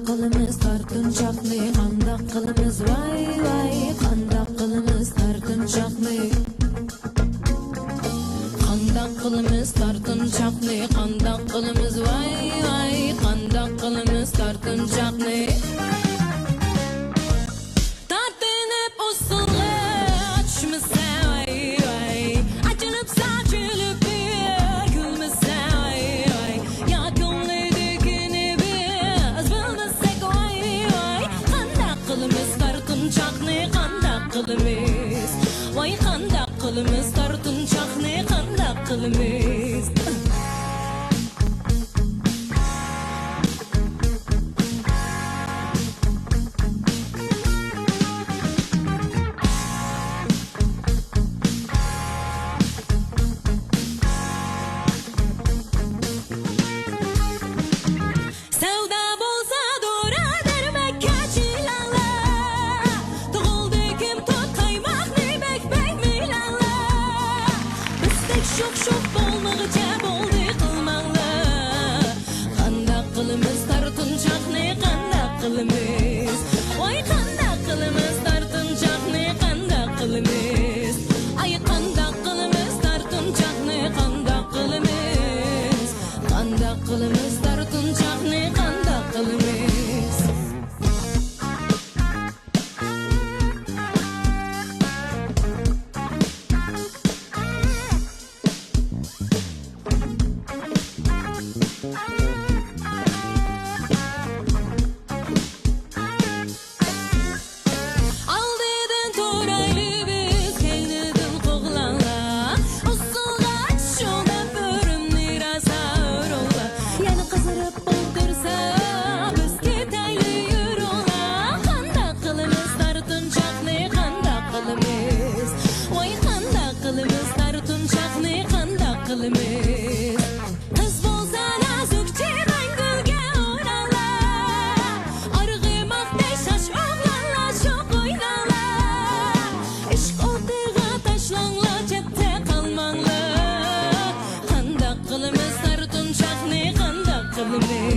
qılımız tartınçaqlı, qandaq qılımız vay vay, qandaq qılımız tartınçaqlı. Qandaq qılımız tartınçaqlı, qandaq qılımız vay vay, qandaq qılımız tartınçaqlı. Tartınıp usulga açmasa vay vay, açılıp saçılıp gülmasa vay vay, ya ko'ngildagini biz bilmasak vay vay, qandaq qılımız tartınçaqlı, qandaq qılımız vay, qandaq qılımız tartınçaqlı, qandaq qılımız. Sevda bolsa dora dermek kaçilala, tuguldu kim tut kaymak ne bekmek milala. Bizdek şok şok bolmağıca boldu kılmalı, qandaq qılımız tartınçaqlı, qandaq qılımız vay, qandaq qılımız tartınçaqlı, qandaq qılımız ay, qandaq qılımız tartınçaqlı, qandaq qılımız, qandaq qılımız tartınçaqlı, qandaq qılımız. Aldıydın toraylı biz, keldidin qoğlanla, usulga açşona börümni rasa örola, yani qızırıp boldursa biz ketaylı yürüla. Qandaq qılımız tartınçaqlı, qandaq qılımız vay, qandaq qılımız tartınçaqlı, qandaq qılımız. Qız bolsa nazukçe mangulga o'rala, arg'imoqday shoshmoqlarla sho'q o'ynala. Ishq o'tiga tashlanglar, chetda qolmanglar, qandaq qılımız tartınçaqlı, qandaq qılımız.